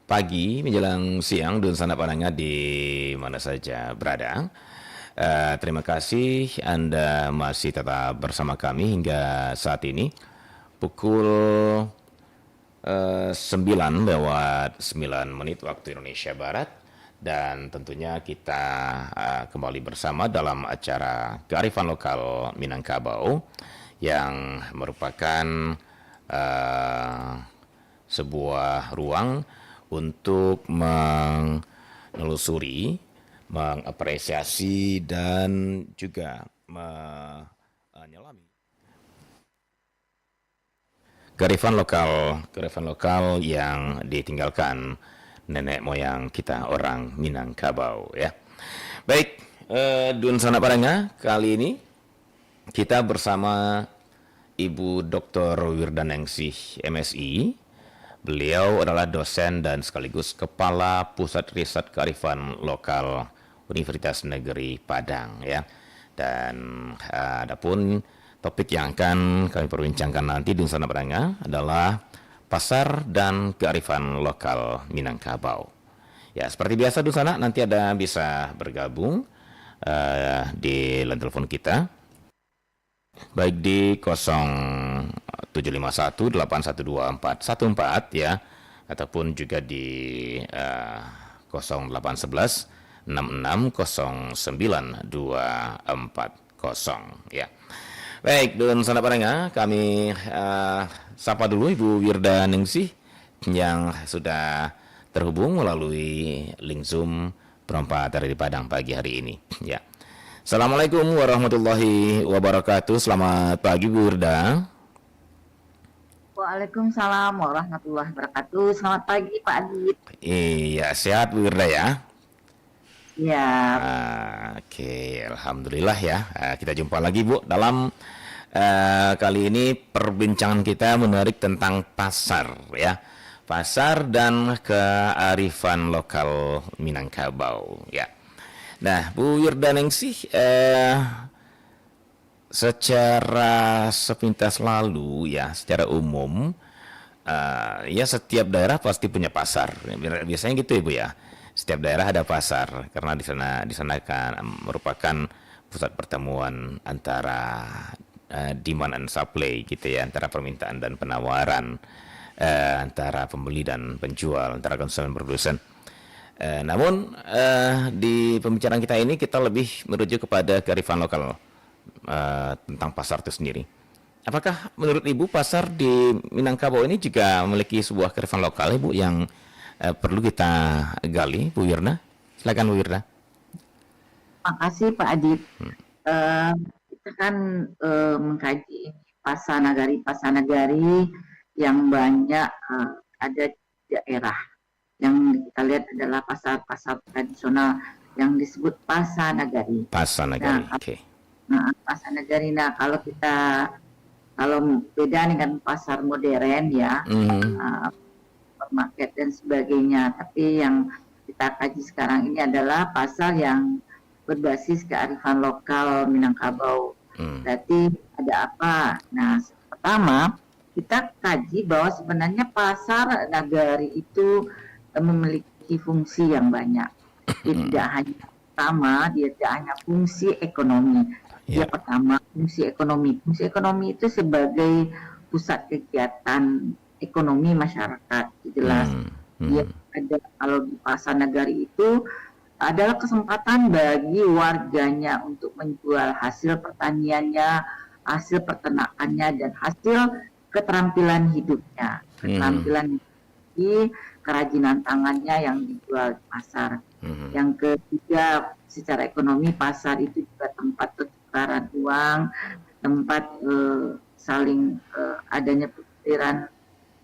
pagi menjelang siang dan sana pandangan di mana saja berada. Terima kasih Anda masih tetap bersama kami hingga saat ini pukul 9 lewat 9 menit waktu Indonesia Barat, dan tentunya kita kembali bersama dalam acara Kearifan Lokal Minangkabau yang merupakan sebuah ruang untuk menelusuri, mengapresiasi, dan juga menyelami kearifan lokal yang ditinggalkan nenek moyang kita orang Minangkabau ya. Baik, Dun Sana Paranga, kali ini kita bersama Ibu Dr. Wirdaningsih MSI. Beliau adalah dosen dan sekaligus Kepala Pusat Riset Kearifan Lokal Universitas Negeri Padang ya. Dan adapun topik yang akan kami perbincangkan nanti di Sana Paranga adalah pasar dan kearifan lokal Minangkabau. Ya, seperti biasa di sana nanti ada bisa bergabung di line telepon kita baik di 0751812414 ya, ataupun juga di 0811 660924 ya. Baik, dan sana Paranga, kami sapa dulu Ibu Wirdaningsih yang sudah terhubung melalui link Zoom perempat dari Padang pagi hari ini ya. Assalamualaikum warahmatullahi wabarakatuh. Selamat pagi Bu Wirda. Waalaikumsalam warahmatullahi wabarakatuh. Selamat pagi Pak Adit. Iya, sehat Bu Wirda ya? Ya. Oke, alhamdulillah ya. Kita jumpa lagi Bu dalam kali ini perbincangan kita menarik tentang pasar ya. Pasar dan kearifan lokal Minangkabau ya. Nah, Bu Wirdaningsih, secara sepintas lalu ya, secara umum ya setiap daerah pasti punya pasar. Biasanya gitu ya Bu ya. Setiap daerah ada pasar karena di sana kan merupakan pusat pertemuan antara demand and supply gitu ya, antara permintaan dan penawaran, antara pembeli dan penjual, antara konsumen dan produsen. Namun di pembicaraan kita ini kita lebih merujuk kepada kearifan lokal tentang pasar itu sendiri. Apakah menurut Ibu pasar di Minangkabau ini juga memiliki sebuah kearifan lokal Ibu yang perlu kita gali, Bu Wirda? Silakan Bu Wirda. Makasih Pak Adit. Kita kan mengkaji pasar nagari yang banyak ada di daerah. Yang kita lihat adalah pasar-pasar tradisional yang disebut pasar nagari. Pasar nagari, oke. Nah, pasar nagari. Nah, kalau beda dengan pasar modern ya, supermarket dan sebagainya. Tapi yang kita kaji sekarang ini adalah pasar yang berbasis kearifan lokal Minangkabau. Berarti ada apa? Nah, pertama kita kaji bahwa sebenarnya pasar nagari itu memiliki fungsi yang banyak. Dia tidak hanya fungsi ekonomi. Dia pertama fungsi ekonomi. Fungsi ekonomi itu sebagai pusat kegiatan ekonomi masyarakat, jelas. Dia ada, kalau di pasar nagari itu adalah kesempatan bagi warganya untuk menjual hasil pertaniannya, hasil peternakannya, dan hasil keterampilan hidupnya. Keterampilan di kerajinan tangannya yang dijual di pasar. Yang ketiga, secara ekonomi pasar itu juga tempat pertukaran uang, tempat saling adanya pertukaran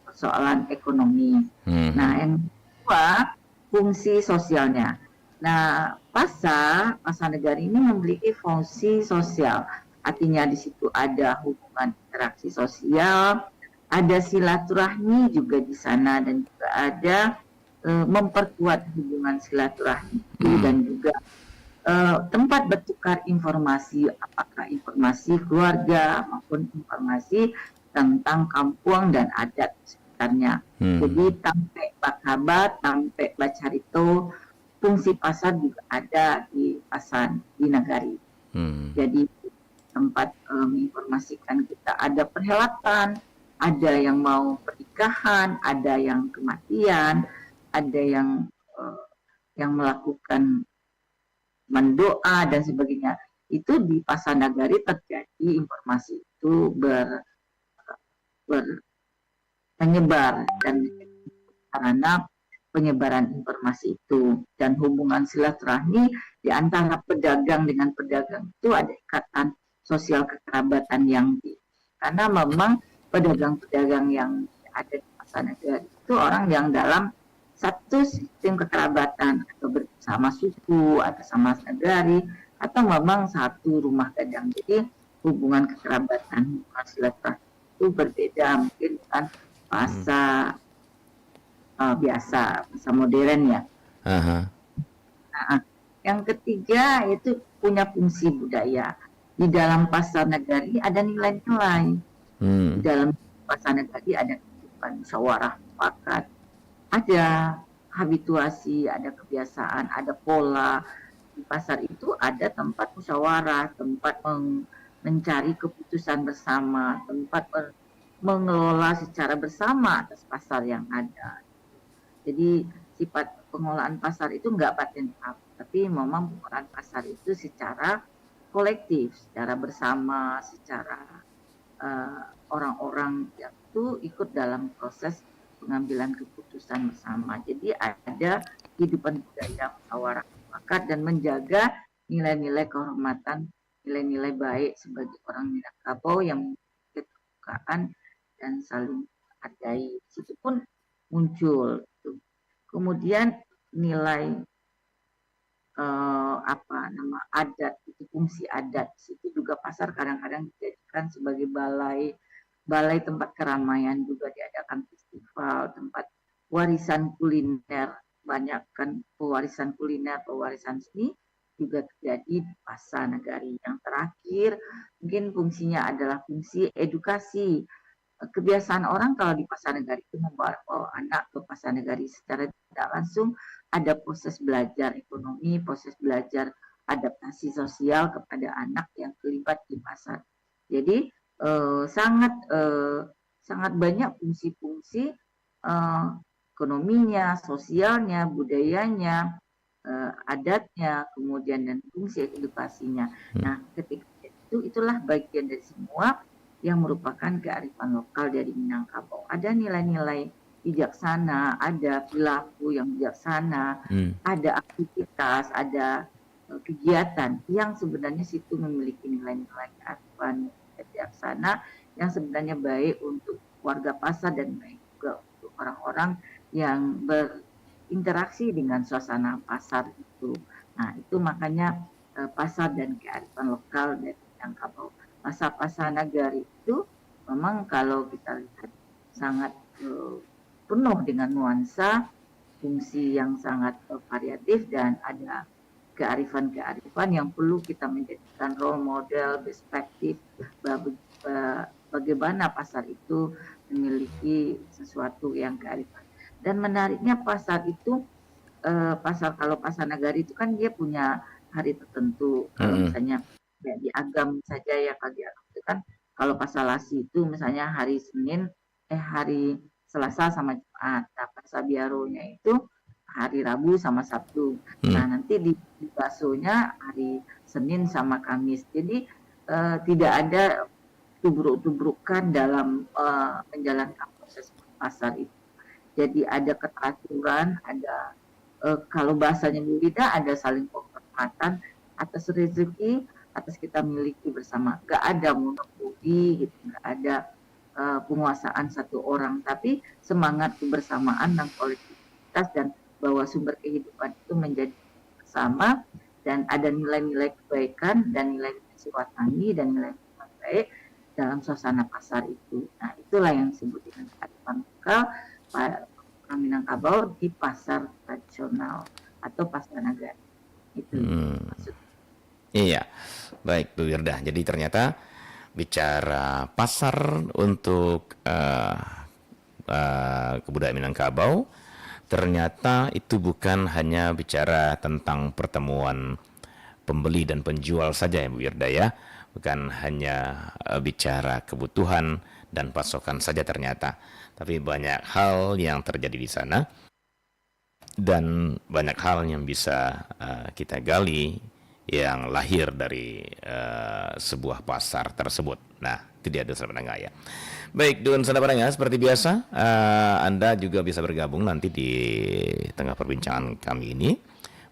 persoalan ekonomi. Nah, yang kedua, fungsi sosialnya. Nah, pasar nagari ini memiliki fungsi sosial. Artinya di situ ada hubungan interaksi sosial, ada silaturahmi juga di sana, dan juga ada memperkuat hubungan silaturahmi itu, dan juga tempat bertukar informasi, apakah informasi keluarga maupun informasi tentang kampung dan adat. sekitarnya. Jadi sampai Bakabat, sampai Bacarito, fungsi pasar juga ada di pasar di Nagari. Jadi tempat menginformasikan kita, ada perhelatan, ada yang mau pernikahan, ada yang kematian, ada yang melakukan mendoa dan sebagainya. Itu di Pasar Nagari terjadi informasi itu menyebar, dan karena penyebaran informasi itu dan hubungan silaturahmi di antara pedagang dengan pedagang itu ada ikatan sosial kekerabatan yang tinggi. Karena memang pedagang-pedagang yang ada di Pasar Nagari itu orang yang dalam satu sistem kekerabatan, atau bersama suku atau sama nagari, atau memang satu rumah gadang. Jadi hubungan kekerabatan, hubungan silaturahmi itu berbeda mungkin kan pasar biasa, pasar modern ya. Nah, yang ketiga itu punya fungsi budaya. Di dalam Pasar Nagari ada nilai-nilai. Di dalam Pasar Nagari ada kehidupan musyawarah mufakat, ada habituasi, ada kebiasaan, ada pola. Di pasar itu ada tempat musyawarah, tempat mencari keputusan bersama, tempat mengelola secara bersama atas pasar yang ada. Jadi sifat pengelolaan pasar itu enggak paten up, tapi memang pengelolaan pasar itu secara kolektif, secara bersama, secara orang-orang yang itu ikut dalam proses pengambilan keputusan bersama. Jadi ada kehidupan budaya musyawarah mufakat dan menjaga nilai-nilai kehormatan, nilai-nilai baik sebagai orang Minangkabau yang keterbukaan dan saling menghargai. Situ pun muncul. Kemudian nilai adat, itu fungsi adat. Situ juga pasar kadang-kadang dijadikan sebagai balai tempat keramaian, juga diadakan festival, tempat warisan kuliner, banyak kan pewarisan kuliner, pewarisan seni juga terjadi di Pasar Nagari. Yang terakhir mungkin fungsinya adalah fungsi edukasi. Kebiasaan orang kalau di Pasar Nagari itu membawa anak ke Pasar Nagari secara tidak langsung, ada proses belajar ekonomi, proses belajar adaptasi sosial kepada anak yang terlibat di pasar. Jadi sangat banyak fungsi-fungsi ekonominya, sosialnya, budayanya, adatnya, kemudian dan fungsi edukasinya. Nah, ketika itulah bagian dari semua yang merupakan kearifan lokal dari Minangkabau. Ada nilai-nilai bijaksana, ada perilaku yang bijaksana, ada aktivitas, ada kegiatan yang sebenarnya situ memiliki nilai-nilai kearifan bijaksana yang sebenarnya baik untuk warga pasar dan baik juga untuk orang-orang yang berinteraksi dengan suasana pasar itu. Nah, itu makanya pasar dan kearifan lokal dari Minangkabau. Pasar Nagari itu memang kalau kita lihat sangat penuh dengan nuansa, fungsi yang sangat variatif, dan ada kearifan-kearifan yang perlu kita menjadikan role model, perspektif bagaimana pasar itu memiliki sesuatu yang kearifan. Dan menariknya pasar itu, kalau Pasar Nagari itu kan dia punya hari tertentu. Kalau misalnya ya, di Agam saja ya, kalau di Agam itu kan kalau Pasar Lasi itu misalnya hari Selasa sama Jumat. Nah, Pasar Biaronya itu hari Rabu sama Sabtu. Nah, nanti di Basonya hari Senin sama Kamis. Jadi tidak ada tubruk-tubrukan dalam menjalankan proses pasar itu. Jadi ada keteraturan, ada kalau bahasanya berbeda, ada saling penghormatan atas rezeki, atas kita miliki bersama. Gak ada monopoli, gitu, gak ada penguasaan satu orang, tapi semangat kebersamaan dan kolektivitas, dan bahwa sumber kehidupan itu menjadi bersama, dan ada nilai-nilai kebaikan dan nilai-nilai silaturahmi dan nilai-nilai baik dalam suasana pasar itu. Nah, itulah yang disebut dengan kearifan lokal Minangkabau di pasar tradisional atau Pasar Nagari. Itu maksudnya. Iya, baik Bu Wirdah. Jadi ternyata bicara pasar untuk kebudayaan Minangkabau, ternyata itu bukan hanya bicara tentang pertemuan pembeli dan penjual saja ya Bu Wirda ya, bukan hanya bicara kebutuhan dan pasokan saja ternyata, tapi banyak hal yang terjadi di sana dan banyak hal yang bisa kita gali yang lahir dari sebuah pasar tersebut. Nah, itu dia Dun Pendengar ya. Baik, Dun Pendengar, seperti biasa Anda juga bisa bergabung nanti di tengah perbincangan kami ini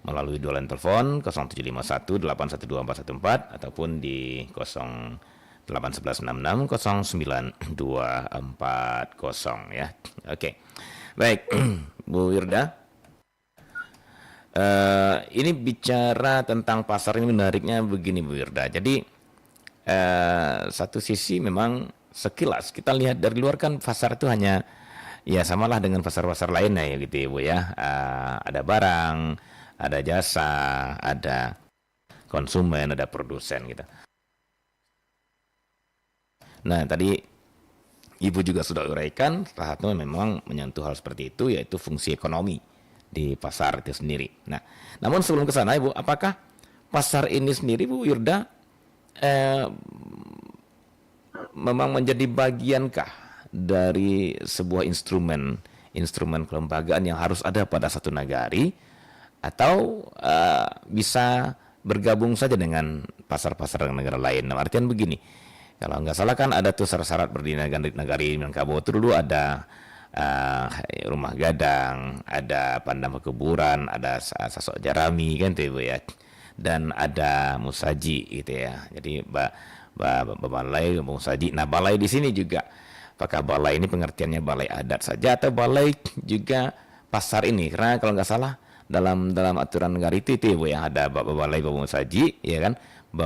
melalui dua line telepon 0751 812414 ataupun di 081166 09240 ya. Oke. Baik, Bu Wirda. Ini bicara tentang pasar ini menariknya begini Bu Wirda. Jadi satu sisi memang sekilas kita lihat dari luar kan pasar itu hanya ya samalah dengan pasar-pasar lainnya ya gitu ya Bu ya. Ada barang, ada jasa, ada konsumen, ada produsen gitu. Nah tadi Ibu juga sudah uraikan salah satunya memang menyentuh hal seperti itu yaitu fungsi ekonomi di pasar itu sendiri. Nah, namun sebelum ke sana Ibu, apakah pasar ini sendiri Bu Wirda memang menjadi bagiankah dari sebuah instrumen kelembagaan yang harus ada pada satu nagari atau bisa bergabung saja dengan pasar-pasar negara lain? Nah, artian begini, kalau nggak salah kan ada tuh syarat-syarat berdiri nagari Minangkabau itu dulu ada rumah gadang, ada pandang kekuburan, ada sosok jarami kan tuh Ibu ya, dan ada musaji gitu ya. Jadi balai musaji. Nah balai di sini juga, apakah balai ini pengertiannya balai adat saja atau balai juga pasar ini? Karena kalau nggak salah dalam aturan negara itu Ibu ya, ada balai musaji ya kan,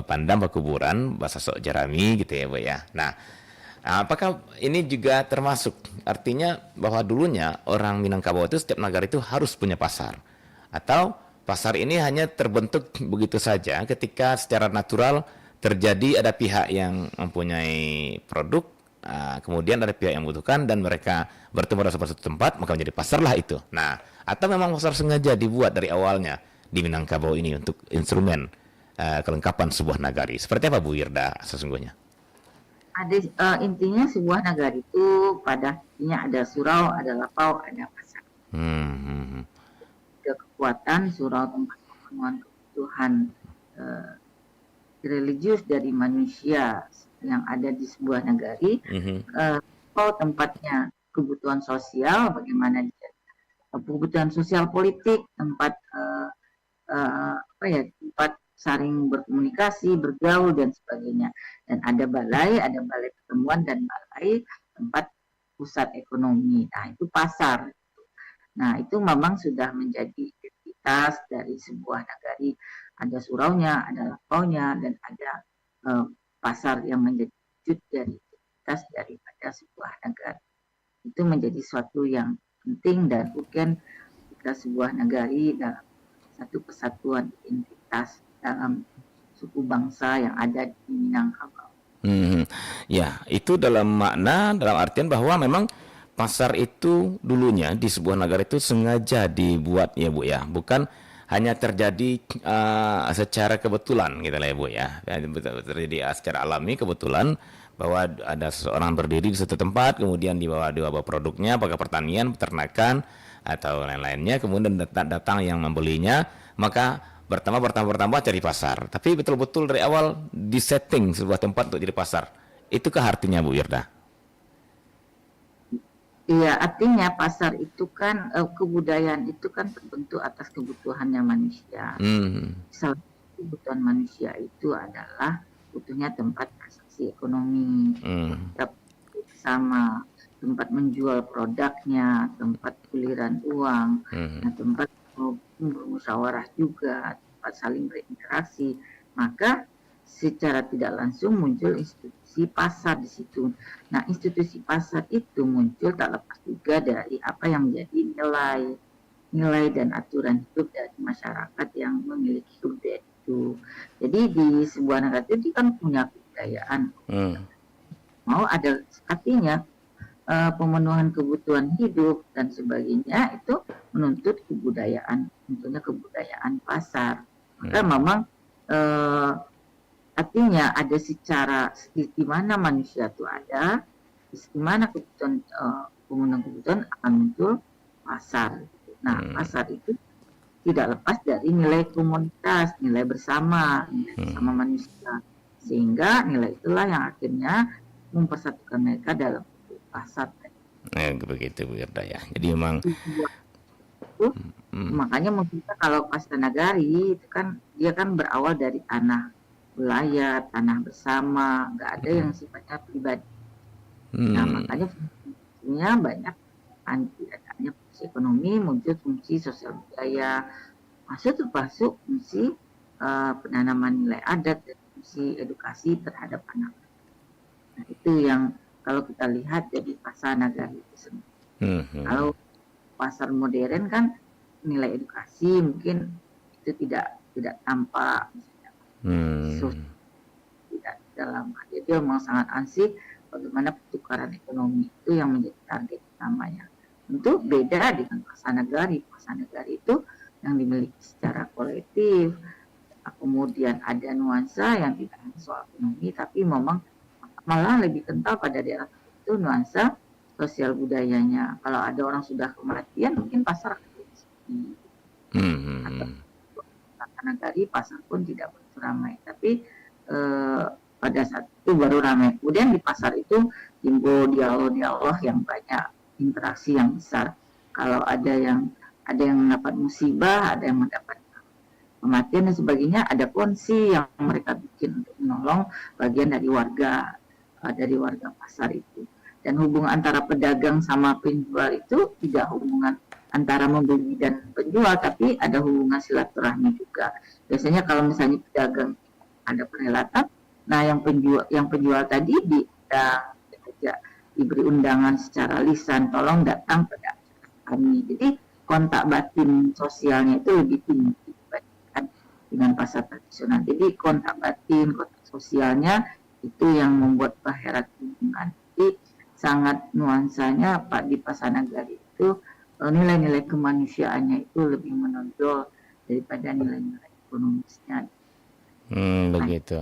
pandang kekuburan, sosok jarami gitu ya Bu ya. Nah apakah ini juga termasuk artinya bahwa dulunya orang Minangkabau itu setiap negara itu harus punya pasar, atau pasar ini hanya terbentuk begitu saja ketika secara natural terjadi ada pihak yang mempunyai produk, kemudian ada pihak yang membutuhkan dan mereka bertemu pada satu tempat maka menjadi pasar lah itu. Nah, atau memang pasar sengaja dibuat dari awalnya di Minangkabau ini untuk instrumen kelengkapan sebuah nagari. Seperti apa Bu Wirda sesungguhnya? Ada intinya sebuah nagari itu pada intinya ada surau, ada lapau, ada pasar. Ada kekuatan surau tempat pemenuhan kebutuhan religius dari manusia yang ada di sebuah nagari. Lapau tempatnya kebutuhan sosial, bagaimana kebutuhan sosial politik, tempat tempat saling berkomunikasi, bergaul dan sebagainya. Dan ada balai pertemuan dan balai tempat pusat ekonomi. Nah, itu pasar. Nah, itu memang sudah menjadi identitas dari sebuah nagari. Ada suraunya, ada lapaunya, dan ada pasar yang menjadi wujud dari identitas daripada sebuah negara. Itu menjadi suatu yang penting dan bukan jika sebuah nagari dalam satu kesatuan identitas dalam suku bangsa yang ada di Minangkabau. Ya, itu dalam artian bahwa memang pasar itu dulunya di sebuah negara itu sengaja dibuat ya Bu ya, bukan hanya terjadi secara kebetulan gitu lah ya Bu ya, terjadi secara alami kebetulan bahwa ada seseorang berdiri di satu tempat, kemudian dibawa produknya, apakah pertanian, peternakan atau lain-lainnya, kemudian datang yang membelinya, maka bertambah cari pasar. Tapi betul-betul dari awal disetting sebuah tempat untuk jadi pasar. Itukah artinya Bu Wirda? Iya, artinya pasar itu kan kebudayaan itu kan terbentuk atas kebutuhannya manusia. Salah satu kebutuhan manusia itu adalah butuhnya tempat transaksi ekonomi, sama tempat menjual produknya, tempat kuliran uang, tempat bermusyawarah juga, tempat saling berinteraksi. Maka secara tidak langsung muncul institusi pasar di situ. Nah, institusi pasar itu muncul tak lepas juga dari apa yang menjadi nilai dan aturan hidup dari masyarakat yang memiliki kebudayaan itu. Jadi di sebuah negara itu kan punya kebudayaan. Mau ada artinya pemenuhan kebutuhan hidup dan sebagainya itu menuntut kebudayaan, tentunya kebudayaan pasar. Maka memang artinya ada secara di mana manusia itu ada, di mana kebutuhan pemenuhan kebutuhan akan muncul pasar. Nah, pasar itu tidak lepas dari nilai komunitas, nilai bersama manusia. Sehingga nilai itulah yang akhirnya mempersatukan mereka dalam pasar. Begitu Bu Irda ya. Jadi memang makanya mungkin kalau pasar nagari itu kan dia kan berawal dari tanah wilayah, tanah bersama, nggak ada yang sifatnya pribadi. Nah, makanya fungsinya banyak, adanya fungsi ekonomi, muncul fungsi sosial budaya, termasuk fungsi penanaman nilai adat dan fungsi edukasi terhadap anak. Nah, itu yang kalau kita lihat dari pasar nagari itu sendiri. Kalau pasar modern kan nilai edukasi mungkin itu tidak tampak, tidak dalam. Jadi memang sangat ansih bagaimana pertukaran ekonomi itu yang menjadi target utamanya. Tentu beda dengan pasar nagari. Pasar nagari itu yang dimiliki secara kolektif, kemudian ada nuansa yang tidak hanya soal ekonomi, tapi memang malah lebih kental pada daerah itu nuansa sosial budayanya. Kalau ada orang sudah kematian, mungkin pasar akan jadi sepi. Atau pasar nagari, pasar pun tidak begitu ramai. Tapi pada saat itu baru ramai. Kemudian di pasar itu timbul dialog yang banyak, interaksi yang besar. Kalau ada yang mendapat musibah, ada yang mendapat kematian dan sebagainya, ada ponsi yang mereka bikin untuk menolong bagian dari warga pasar itu. Dan hubungan antara pedagang sama penjual itu tidak hubungan antara membeli dan penjual, tapi ada hubungan silaturahmi juga. Biasanya kalau misalnya pedagang ada perhelatan, nah yang penjual tadi diberi undangan secara lisan, tolong datang pada kami. Jadi kontak batin sosialnya itu lebih tinggi dibandingkan dengan pasar tradisional. Jadi kontak batin, kontak sosialnya itu yang membuat baherat hubungan. Jadi sangat nuansanya Pak di pasar nagari itu nilai-nilai kemanusiaannya itu lebih menonjol daripada nilai-nilai ekonomisnya. Begitu.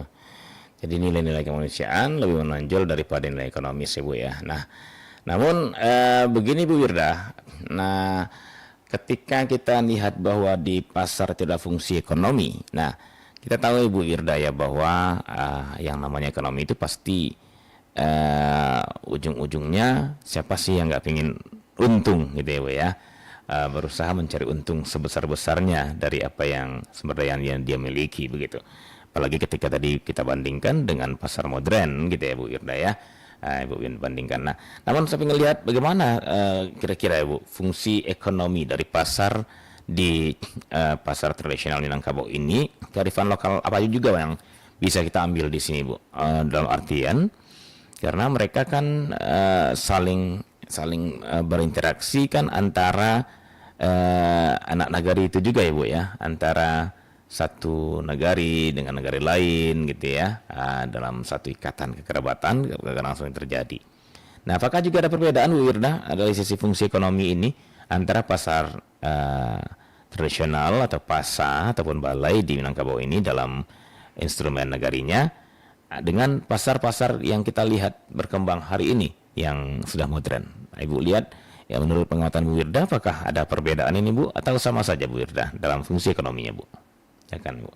Jadi nilai-nilai kemanusiaan lebih menonjol daripada nilai ekonomis ya Bu ya. Nah, namun begini Bu Wirda. Nah, ketika kita lihat bahwa di pasar tidak fungsi ekonomi, nah kita tahu Ibu Wirda ya bahwa yang namanya ekonomi itu pasti ujung-ujungnya siapa sih yang nggak pengen untung gitu ya Bu ya. Berusaha mencari untung sebesar-besarnya dari apa yang sumber daya yang dia miliki begitu. Apalagi ketika tadi kita bandingkan dengan pasar modern gitu ya Bu Wirda ya. Ibu bandingkan. Nah, namun saya ingin lihat bagaimana kira-kira Ibu fungsi ekonomi dari pasar di pasar tradisional Minangkabau ini, kearifan lokal apa juga yang bisa kita ambil di sini Bu? Dalam artian karena mereka kan saling berinteraksi kan antara anak nagari itu juga ya Bu ya, antara satu nagari dengan nagari lain gitu ya, dalam satu ikatan kekerabatan langsung terjadi. Nah, apakah juga ada perbedaan Bu Wirda dari sisi fungsi ekonomi ini antara pasar tradisional atau pasar ataupun balai di Minangkabau ini dalam instrumen nagarinya dengan pasar-pasar yang kita lihat berkembang hari ini yang sudah modern? Nah, Ibu lihat ya, menurut pengamatan Bu Wirda apakah ada perbedaan ini Bu atau sama saja Bu Wirda dalam fungsi ekonominya Bu? Ya kan Bu?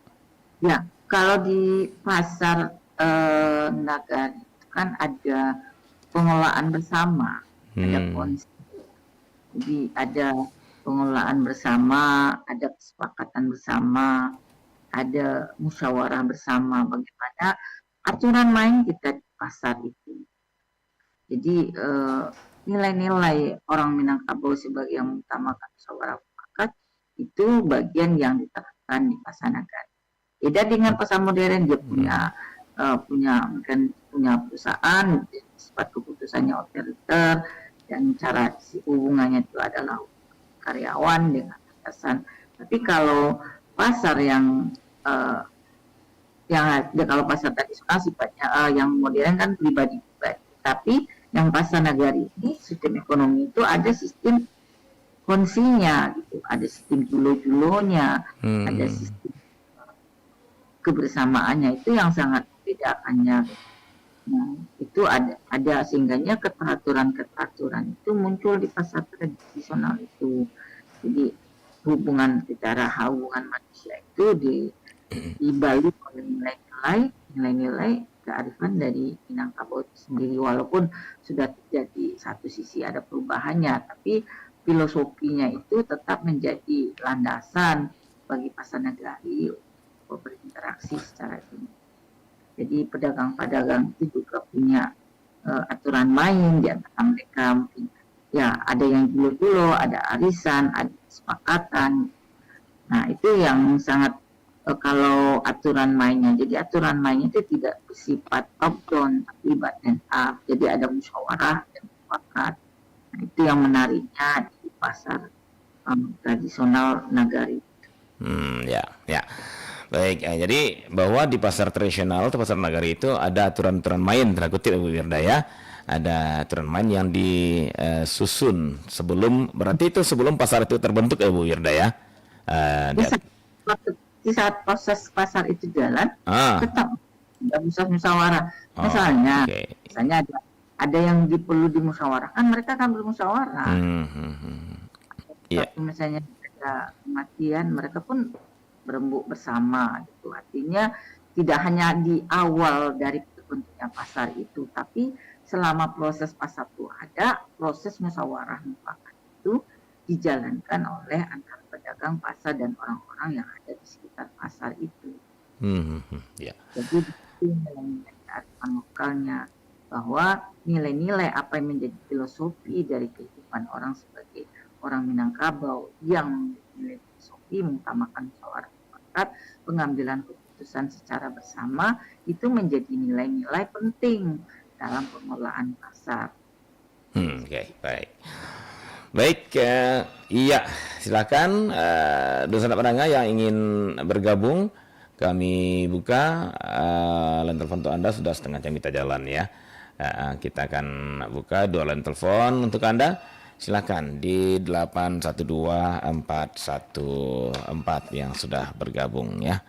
Ya, kalau di pasar nagari itu kan ada pengelolaan bersama, ada konsep. Jadi ada pengelolaan bersama, ada kesepakatan bersama, ada musyawarah bersama bagaimana aturan main kita di pasar itu. Jadi nilai-nilai orang Minangkabau sebagai yang mengutamakan musyawarah mufakat itu bagian yang diterapkan di pasar nagari. Beda dengan pasar modern, dia punya perusahaan, sifat keputusannya otoriter, dan cara hubungannya itu adalah karyawan dengan atasan. Tapi kalau pasar kalau pasar tradisional sifatnya yang modern kan pribadi-pribadi, tapi Yang pasar nagari ini sistem ekonomi itu ada sistem konsinya gitu, ada sistem julo-julonya, ada Hmm. sistem kebersamaannya, itu yang sangat membedakannya. Nah, itu ada sehingganya keteraturan-keteraturan itu muncul di pasar tradisional itu. Jadi hubungan manusia itu dibalik oleh nilai-nilai kearifan dari Minangkabau itu sendiri, walaupun sudah terjadi satu sisi ada perubahannya, tapi filosofinya itu tetap menjadi landasan bagi pasar nagari untuk berinteraksi secara ini. Jadi pedagang-pedagang itu juga punya aturan main di antara mereka, mungkin ya ada yang dulu-dulu, ada arisan, ada kesepakatan. Nah, itu yang sangat kalau aturan mainnya. Jadi aturan mainnya itu tidak bersifat top down, tapi bottom up. Jadi ada musyawarah dan mufakat. Nah, itu yang menariknya di pasar tradisional nagari. Ya, ya. Baik, jadi bahwa di pasar tradisional atau pasar nagari itu ada aturan-aturan main, tanda kutip Bu Wirda ya. Ada aturan main yang disusun sebelum, berarti itu sebelum pasar itu terbentuk ya Bu Wirda ya. Di saat, di saat proses pasar itu jalan, tetap tidak bisa musyawarah. Misalnya, Oke. ada yang perlu dimusyawarahkan, mereka akan bermusyawarah. Iya. Tapi misalnya ada kematian, mereka pun berembuk bersama gitu. Artinya tidak hanya di awal dari terbentuknya pasar itu, tapi selama proses pasar itu ada, proses musyawarah mufakat itu dijalankan oleh antara pedagang pasar dan orang-orang yang ada di sekitar pasar itu. Ya. Jadi itu nilai-nilai kearifan lokalnya, bahwa nilai-nilai apa yang menjadi filosofi dari kehidupan orang sebagai orang Minangkabau yang nilai filosofi mengutamakan musyawarah mufakat, pengambilan keputusan secara bersama, itu menjadi nilai-nilai penting dalam pengelolaan pasar. Oke, baik. Baik, iya, silakan dosen pendengar yang ingin bergabung, kami buka line telepon untuk Anda, sudah setengah jam kita jalan ya. Kita akan buka 2 line telepon untuk Anda. Silakan di 812414 yang sudah bergabung ya.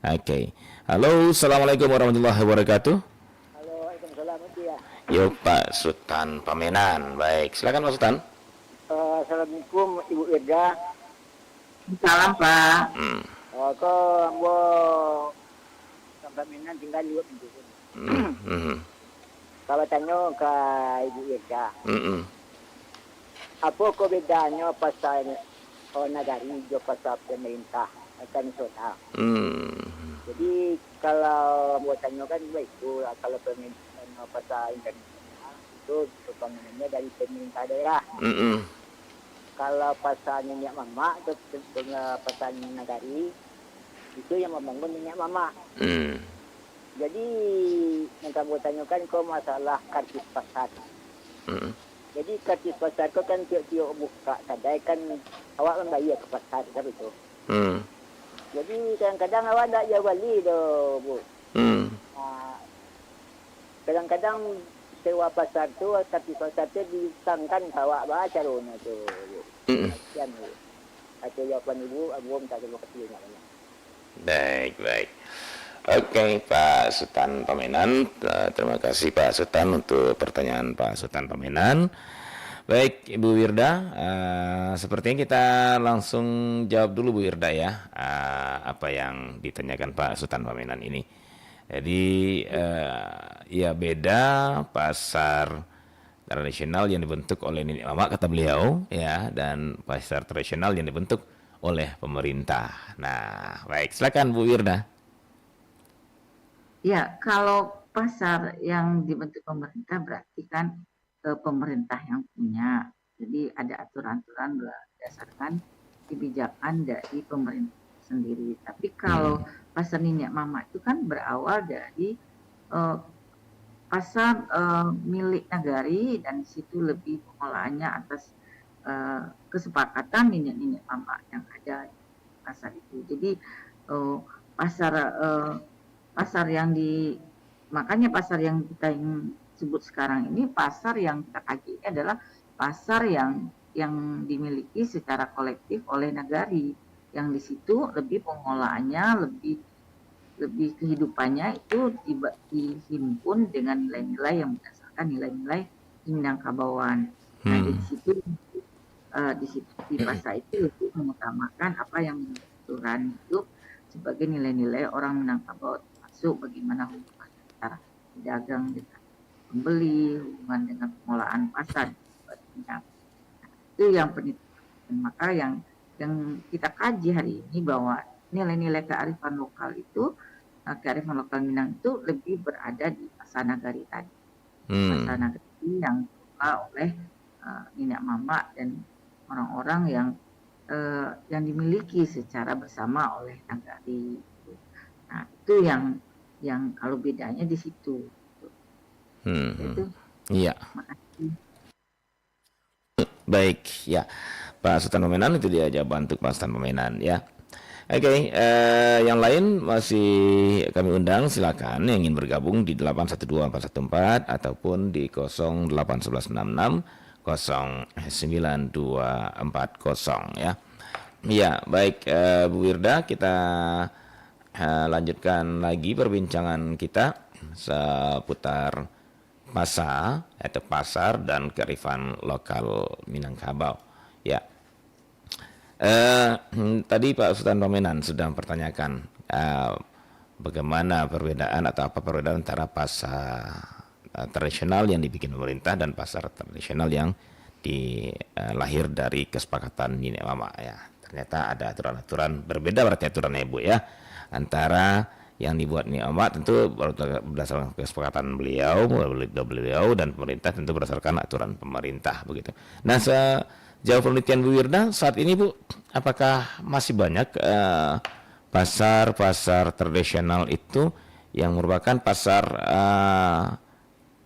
Oke. Halo, Assalamualaikum warahmatullahi wabarakatuh. Halo, Waalaikumsalam ya. Yuk Pak Sultan Pamenan. Baik, silakan Pak Sultan. Assalamualaikum Ibu Irga. Salam Pak. Kau ambo sampai Minan tinggal di pintu. Kalau tanya ke Ibu Irga, apa kau bedanya pasal nagari jo pasal pemerintah akan sota? Jadi kalau mau tanya kan itu kalau pemerintah pasal internasional itu pembangunannya dari pemerintah daerah. Kalau pasal minyak mama atau pasal nagari itu yang membangun minyak mama. Jadi yang kamu tanyakan kok masalah kartis pasar. Jadi kartis pasar kok kan tiap-tiap buka kadang kan awak kan bayar ke pasar kan itu. Jadi kadang-kadang awak tak jauh balik doh Bu. Kadang-kadang sewa pasar tu kartis pasar tu disangkan awak baca rona tu. Sekian Bu. Atau jawapan Ibu, Abu minta terima kasih banyak. Baik, baik. Oke, Pak Sultan Pamenan. Terima kasih Pak Sultan untuk pertanyaan Pak Sultan Pamenan. Baik, Ibu Wirda, sepertinya kita langsung jawab dulu Bu Wirda ya, apa yang ditanyakan Pak Sultan Pamenan ini. Jadi, ya beda pasar tradisional yang dibentuk oleh nenek mama kata beliau ya, dan pasar tradisional yang dibentuk oleh pemerintah. Nah, baik, silakan Bu Wirda. Ya, kalau pasar yang dibentuk pemerintah berarti kan pemerintah yang punya. Jadi ada aturan-aturan berdasarkan kebijakan dari pemerintah sendiri. Tapi kalau pasar minyak mama itu kan berawal dari pasar milik nagari, dan di situ lebih pengolahannya atas kesepakatan minyak mama yang ada di pasar itu. Jadi pasar pasar yang makanya pasar yang kita ingin sebut sekarang ini, pasar yang kita kaji ini adalah pasar yang dimiliki secara kolektif oleh nagari, yang di situ lebih pengolahannya, lebih kehidupannya itu dihimpun dengan nilai-nilai yang berdasarkan nilai-nilai Minangkabauan. Nah, di situ di pasar itu lebih mengutamakan apa yang menjadi aturan hidup sebagai nilai-nilai orang Minangkabau, termasuk bagaimana hubungan antara pedagang dengan pembeli, hubungan dengan pengolahan pasar, dan sebagainya. Itu yang penelitian. Maka yang kita kaji hari ini bahwa nilai-nilai kearifan lokal itu, kearifan lokal Minang itu lebih berada di pasar nagari tadi. Pasar nagari yang dikelola oleh nenek mama dan orang-orang yang dimiliki secara bersama oleh nagari. Nah, itu yang kalau bedanya di situ. Itu. Iya. Makasih. Baik, ya. Pak Sultan Pemenan, itu dia jawaban untuk Pak Sultan Pemenan, ya. Oke, yang lain masih kami undang, silakan yang ingin bergabung di 812414 ataupun di 08166 09240, ya. Ya, baik, Bu Wirda, kita lanjutkan lagi perbincangan kita seputar pasar dan kearifan lokal Minangkabau. Ya, tadi Pak Sultan Pemenan sudah mempertanyakan bagaimana perbedaan atau apa perbedaan antara pasar tradisional yang dibikin pemerintah dan pasar tradisional yang lahir dari kesepakatan nenek mama, ya. Ternyata ada aturan-aturan berbeda, berarti aturannya Ibu, ya, antara yang dibuat nenek mama tentu berdasarkan kesepakatan beliau dan pemerintah tentu berdasarkan aturan pemerintah, begitu. Nah, sejauh penelitian Bu Wirda saat ini, Bu, apakah masih banyak pasar tradisional itu yang merupakan pasar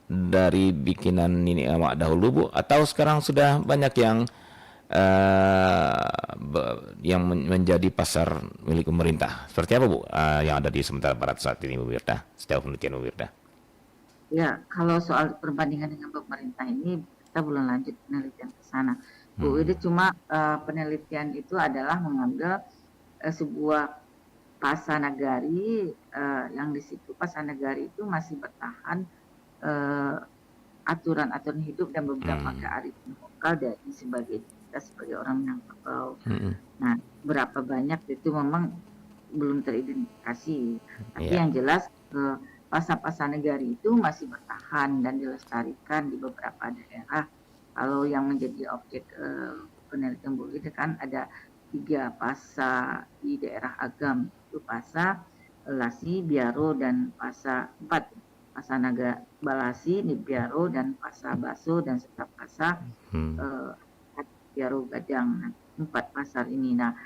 dari bikinan nenek mama dahulu, Bu, atau sekarang sudah banyak yang menjadi pasar milik pemerintah? Seperti apa, Bu, yang ada di Sumatera Barat saat ini, Bu Wirda, sejauh penelitian Bu Wirda? Ya, kalau soal perbandingan dengan pemerintah ini kita belum lanjut penelitian ke sana. Bu, itu cuma penelitian itu adalah mengambil sebuah pasar nagari, yang di situ pasar nagari itu masih bertahan aturan-aturan hidup dan beberapa kearifan lokal dari kita sebagai orang Minangkabau. Nah, berapa banyak itu memang belum teridentifikasi. Tapi yang jelas pasar-pasar nagari itu masih bertahan dan dilestarikan di beberapa daerah. Kalau yang menjadi objek penelitian Bu itu kan ada 3 pasar di daerah Agam, itu pasar Lasi, Biaro, dan pasar 4 pasar Naga Balasi, Nibiaro, dan pasar Baso, dan serta pasar Biaro Gadang. 4 pasar ini. Nah,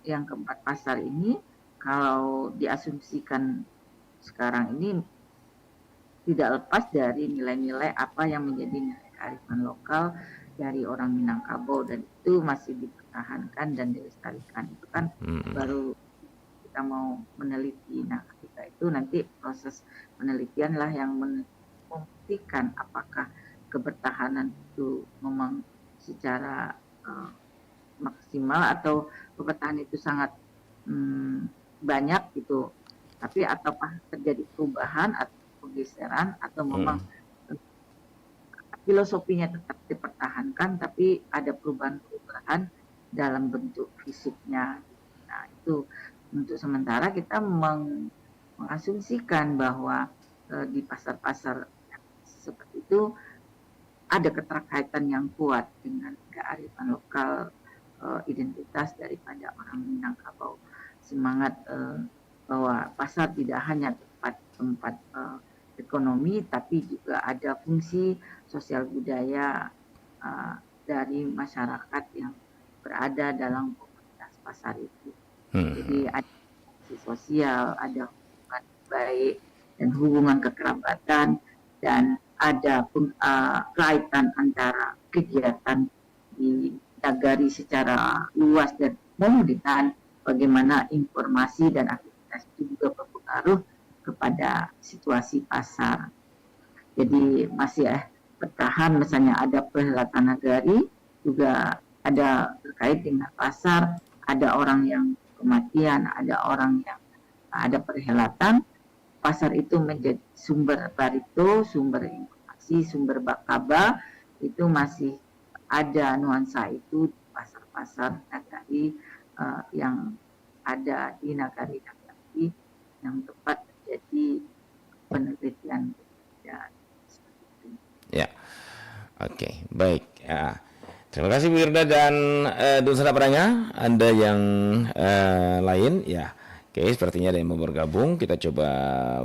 yang keempat pasar ini kalau diasumsikan sekarang ini tidak lepas dari nilai-nilai apa yang menjadi nilai kearifan lokal dari orang Minangkabau, dan itu masih dipertahankan dan dilestarikan. Itu kan baru kita mau meneliti. Nah, ketika itu nanti proses penelitian lah yang membuktikan apakah kebertahanan itu memang secara maksimal atau kebertahanan itu sangat banyak gitu. Tapi ataukah terjadi perubahan atau pergeseran atau memang filosofinya tetap dipertahankan tapi ada perubahan-perubahan dalam bentuk fisiknya. Nah, itu untuk sementara kita mengasumsikan bahwa di pasar-pasar seperti itu ada keterkaitan yang kuat dengan kearifan lokal, identitas daripada orang Minangkabau. Semangat bahwa pasar tidak hanya tempat ekonomi, tapi juga ada fungsi sosial budaya dari masyarakat yang berada dalam komunitas pasar itu. Jadi ada fungsi sosial, ada hubungan baik dan hubungan kekerabatan, dan ada kaitan antara kegiatan di nagari secara luas dan umum dengan bagaimana informasi dan aktivitas itu juga berpengaruh kepada situasi pasar. Jadi masih bertahan, misalnya ada perhelatan nagari, juga ada terkait dengan pasar, ada orang yang kematian, ada orang yang ada perhelatan, pasar itu menjadi sumber barito, sumber informasi, sumber kabar, itu masih ada nuansa itu di pasar-pasar nagari yang ada di nagari-nagari yang tepat terjadi penelitian. Ya, seperti itu. Ya, oke, baik. Ya. Terima kasih Bu Irda dan Dunsana Paranga. Anda yang lain, ya. Oke, sepertinya ada yang mau bergabung. Kita coba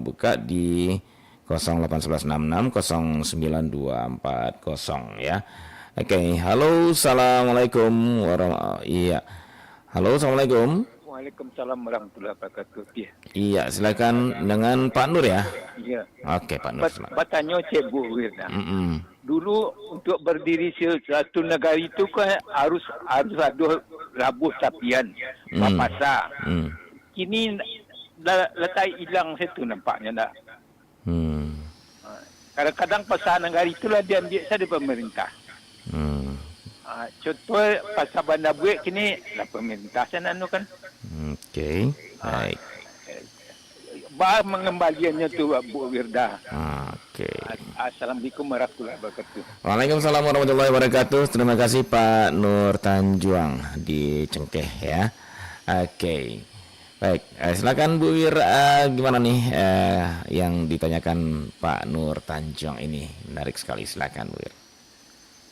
buka di 0816 09240 ya. Oke, halo, assalamualaikum iya. Halo, assalamualaikum. Waalaikumsalam warahmatullahi wabarakatuh. Ya. Iya, silakan dengan Pak Nur ya. Iya. Oke, Pak Nur. Bertanya Cik Bu Wirda. Dulu untuk berdiri satu negara itu kan harus ada labuh sapian, pasar. Kini letak hilang situ nampaknya dah. Kadang-kadang pasar negara itulah diambil dari pemerintah. Contoh pasar Bandar Buik kini lah pemerintah sana kan. Oke, baik. Mengembaliannya tu Bu Wirda. Oke. Assalamualaikum warahmatullahi wabarakatuh. Waalaikumsalam warahmatullahi wabarakatuh. Terima kasih Pak Nur Tanjuang di Cengkeh ya. Oke. Baik, silakan Bu Wir, gimana nih yang ditanyakan Pak Nur Tanjuang ini? Menarik sekali, silakan Bu Wir.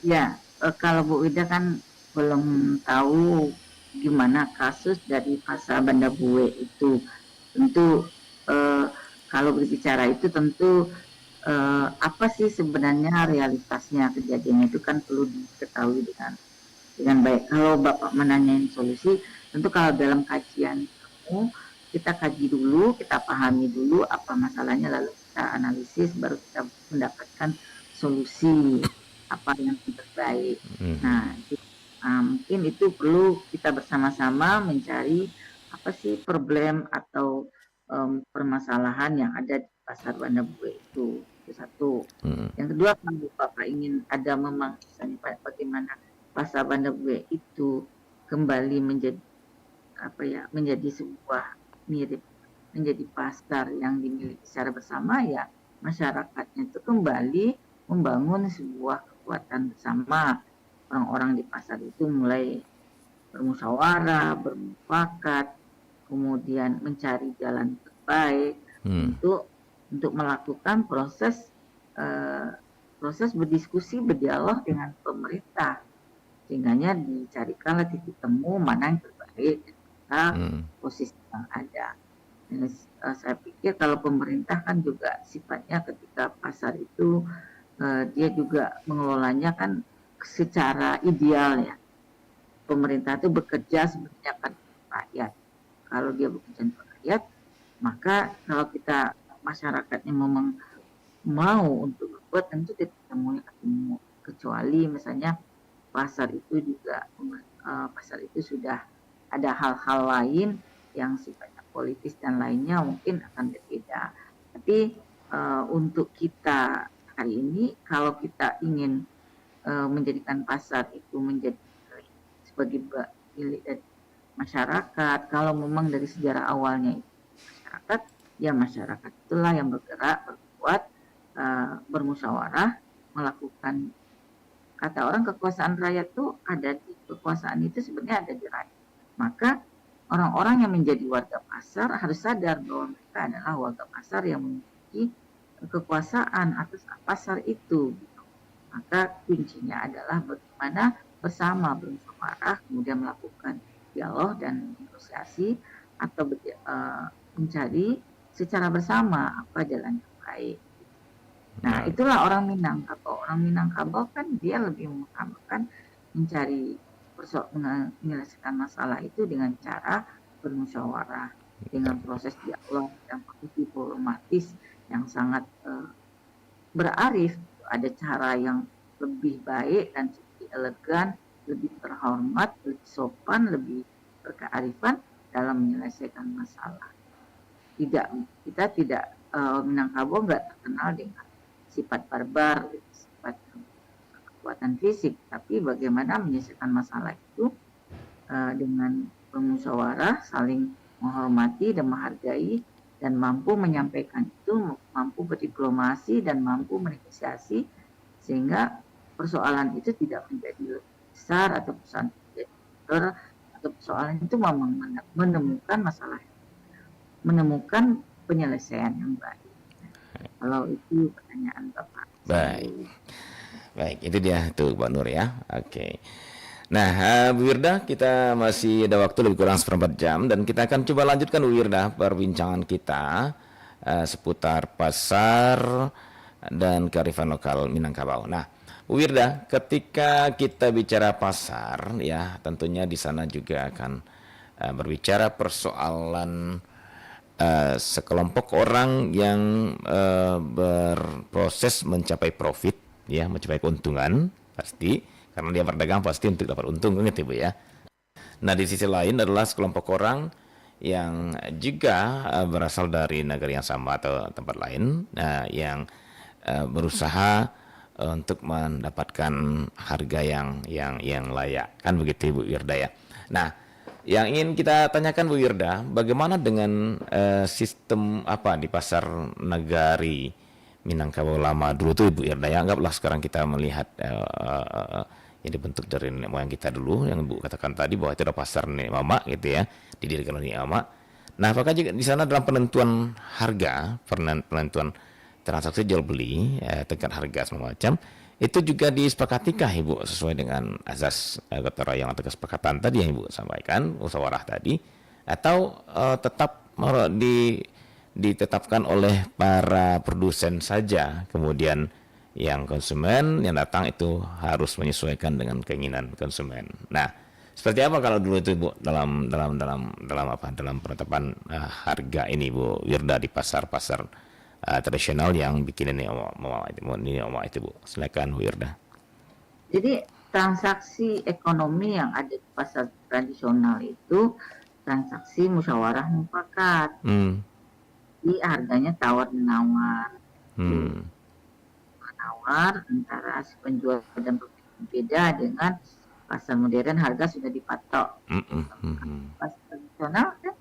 Ya, kalau Bu Wida kan belum tahu gimana kasus dari pasar Bandar Buik itu. Tentu kalau berbicara itu tentu apa sih sebenarnya realitasnya kejadiannya itu kan perlu diketahui dengan baik. Kalau Bapak menanyain solusi, tentu kalau dalam kajian kamu, kita kaji dulu, kita pahami dulu apa masalahnya, lalu kita analisis, baru kita mendapatkan solusi apa yang terbaik. Nah, mungkin itu perlu kita bersama-sama mencari apa sih problem atau permasalahan yang ada di pasar Bandar Buik itu satu. Yang kedua, kalau Bapak ingin ada memang misalnya bagaimana pasar Bandar Buik itu kembali menjadi sebuah mirip menjadi pasar yang dimiliki secara bersama, ya masyarakatnya itu kembali membangun sebuah kekuatan bersama. Orang-orang di pasar itu mulai bermusyawarah, bermufakat, kemudian mencari jalan terbaik untuk melakukan proses berdiskusi, berdialog dengan pemerintah, sehingganya dicarikanlah titik temu mana yang terbaik posisi yang ada. Dan, saya pikir kalau pemerintah kan juga sifatnya ketika pasar itu dia juga mengelolanya kan secara ideal ya. Pemerintah itu bekerja sebenarnya kan rakyat. Kalau dia bekerja untuk rakyat, maka kalau kita masyarakatnya memang mau untuk berbuat, tentu titik temunya ketemu. Kecuali misalnya pasar itu juga pasar itu sudah ada hal-hal lain yang sifatnya politis dan lainnya, mungkin akan berbeda. Tapi untuk kita hari ini, kalau kita ingin menjadikan pasar itu menjadi sebagai milik dari masyarakat, kalau memang dari sejarah awalnya itu masyarakat, ya masyarakat itulah yang bergerak, berbuat, bermusyawarah, melakukan, kata orang kekuasaan rakyat itu ada di kekuasaan itu sebenarnya ada di rakyat. Maka orang-orang yang menjadi warga pasar harus sadar bahwa mereka adalah warga pasar yang memiliki kekuasaan atas pasar itu. Maka kuncinya adalah bagaimana bersama bermusyawarah, kemudian melakukan dialog dan negosiasi atau mencari secara bersama apa jalan yang baik. Nah, itulah orang Minangkabau. Orang Minangkabau kan dia lebih mengutamakan mencari menyelesaikan masalah itu dengan cara bermusyawarah, dengan proses dialog yang diplomatis yang sangat berarif. Ada cara yang lebih baik dan lebih elegan, lebih terhormat, lebih sopan, lebih berkearifan dalam menyelesaikan masalah. Kita tidak Minangkabau nggak terkenal dengan sifat barbar, sifat kekuatan fisik, tapi bagaimana menyelesaikan masalah itu dengan bermusyawarah, saling menghormati dan menghargai, dan mampu menyampaikan itu, mampu berdiplomasi dan mampu menegosiasi, sehingga persoalan itu tidak menjadi lebih besar atau persoalan menjadi besar, atau persoalan itu memang menemukan masalah, menemukan penyelesaian yang baik. Kalau itu pertanyaan Bapak. Baik, itu dia tuh Pak Nur ya. Oke. Nah, Bu Wirda, kita masih ada waktu lebih kurang seperempat jam dan kita akan coba lanjutkan Bu Wirda perbincangan kita seputar pasar dan kearifan lokal Minangkabau. Nah, Bu Wirda, ketika kita bicara pasar ya, tentunya di sana juga akan berbicara persoalan sekelompok orang yang berproses mencapai profit ya, mencapai keuntungan pasti. Karena dia berdagang pasti untuk dapat untung gitu Bu ya. Nah di sisi lain adalah sekelompok orang yang juga berasal dari negara yang sama atau tempat lain, yang berusaha untuk mendapatkan harga yang layak, kan begitu Bu Wirda ya. Nah yang ingin kita tanyakan Bu Wirda, bagaimana dengan sistem apa di pasar nagari Minangkabau lama dulu tuh Bu Wirda ya. Anggaplah sekarang kita melihat yang dibentuk dari nenek moyang kita dulu, yang Ibu katakan tadi bahwa itu ada pasar nenek mama gitu ya, didirikan oleh nenek mama. Nah, apakah juga di sana dalam penentuan harga, penentuan transaksi jual beli, tingkat harga segala macam, itu juga disepakatikah Ibu sesuai dengan azas gotong royong atau kesepakatan tadi yang Ibu sampaikan, musyawarah tadi, atau tetap ditetapkan oleh para produsen saja, kemudian yang konsumen yang datang itu harus menyesuaikan dengan keinginan konsumen. Nah, seperti apa kalau dulu itu Bu dalam penetapan harga ini Bu Wirda di pasar-pasar tradisional yang bikin ini itu Bu. Silakan Bu Wirda. Jadi transaksi ekonomi yang ada di pasar tradisional itu transaksi musyawarah mufakat. Jadi harganya tawar menawar. Antara si penjual dan pembeli beda dengan pasar modern, harga sudah dipatok. Pasar tradisional kan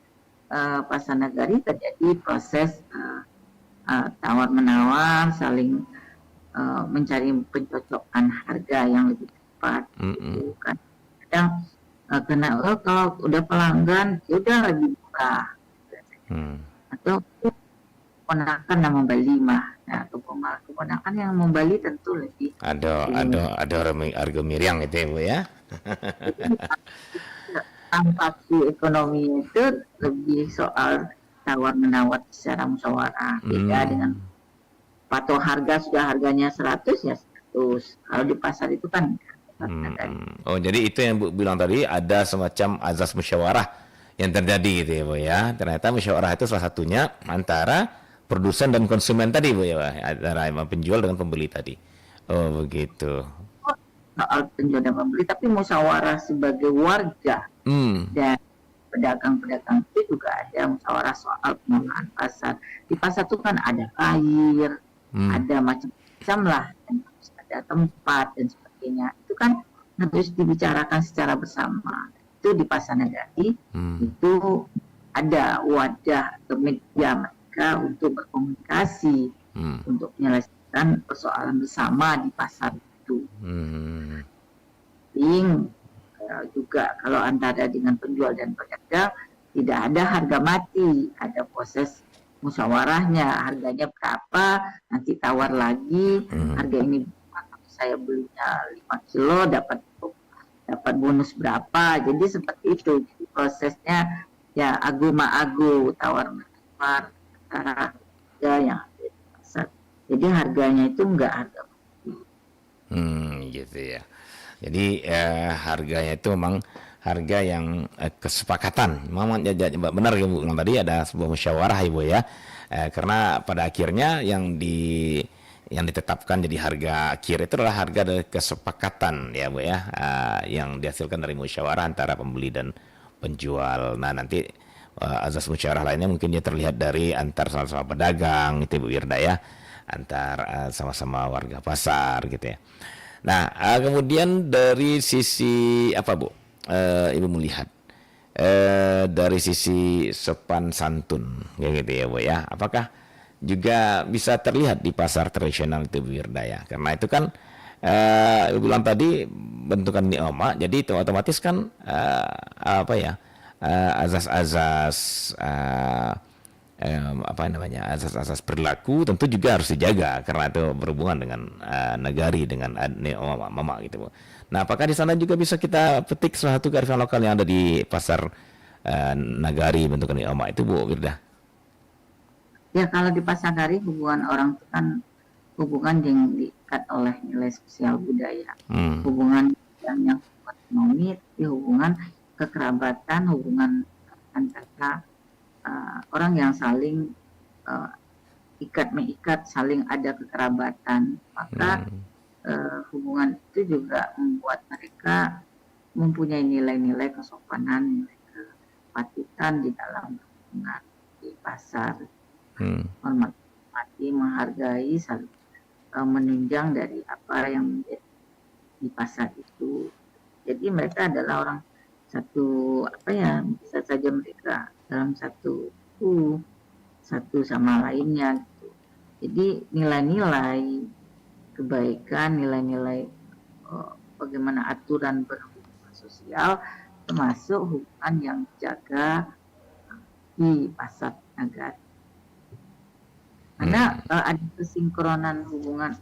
pasar nagari terjadi proses tawar menawar, saling mencari pencocokan harga yang lebih tepat. Kan kadang kalau udah pelanggan ya udah lebih murah, atau keponakan yang membeli mah. Nah, keponakan yang membeli tentu lebih ada harga miring gitu ya Bu ya. Transaksi ekonomi itu lebih soal tawar menawar secara musyawarah, beda dengan patok harga, sudah harganya 100 ya 100. Kalau di pasar itu kan Oh, jadi itu yang Bu bilang tadi, ada semacam azas musyawarah yang terjadi gitu ya Bu ya. Ternyata musyawarah itu salah satunya antara produsen dan konsumen tadi Bu ya, antara penjual dengan pembeli tadi. Oh begitu. Soal penjual dan pembeli, tapi musyawarah sebagai warga dan pedagang-pedagang itu juga ada musyawarah soal pengelolaan pasar. Di pasar itu kan ada air, ada macam-macam lah, dan ada tempat dan sebagainya. Itu kan harus dibicarakan secara bersama. Itu di pasar nagari itu ada wadah atau media untuk berkomunikasi, untuk menyelesaikan persoalan bersama di pasar itu. Juga kalau antara dengan penjual dan pedagang tidak ada harga mati, ada proses musyawarahnya, harganya berapa, nanti tawar lagi, harga ini saya belinya 5 kilo dapat bonus berapa, jadi seperti itu. Jadi prosesnya ya agu tawar menawar antara harga yang ada di pasar. Jadi harganya itu enggak harga gitu ya. Jadi harganya itu memang harga yang kesepakatan. Memang benar ya Bu, tadi ada sebuah musyawarah Ibu ya. Karena pada akhirnya yang ditetapkan jadi harga akhir itu adalah harga dari kesepakatan ya Bu ya, yang dihasilkan dari musyawarah antara pembeli dan penjual. Nah nanti azas musyawarah lainnya mungkin dia terlihat dari antar sama-sama pedagang itu Bu Wirda ya. antar sama-sama warga pasar gitu ya. Nah, kemudian dari sisi apa Bu? Ibu melihat dari sisi sopan santun kayak gitu ya Bu ya. Apakah juga bisa terlihat di pasar tradisional itu Bu Wirda ya? Karena itu kan Ibu bilang tadi bentukan ni'oma, jadi itu otomatis kan apa ya? Azas-azas apa namanya, asas-asas perilaku tentu juga harus dijaga karena itu berhubungan dengan negari, dengan mama gitu Bu. Nah, apakah di sana juga bisa kita petik suatu kearifan lokal yang ada di pasar nagari bentukan ni'oma itu Bu Wirda? Ya, kalau di pasar nagari hubungan orang itu kan hubungan yang diikat oleh nilai sosial budaya, hubungan yang ekonomi, hubungan kekerabatan, hubungan antara orang yang saling ikat mengikat, saling ada kekerabatan, maka hubungan itu juga membuat mereka mempunyai nilai-nilai kesopanan, nilai kepatutan di dalam hubungan di pasar, hormati, menghargai, saling menunjang dari apa yang menjadi di pasar itu. Jadi mereka adalah orang satu apa ya, bisa saja mereka dalam satu sama lainnya gitu. Jadi nilai-nilai kebaikan, nilai-nilai bagaimana aturan berhubungan sosial termasuk hubungan yang dijaga di pasar nagari. Karena ada kesinkronan hubungan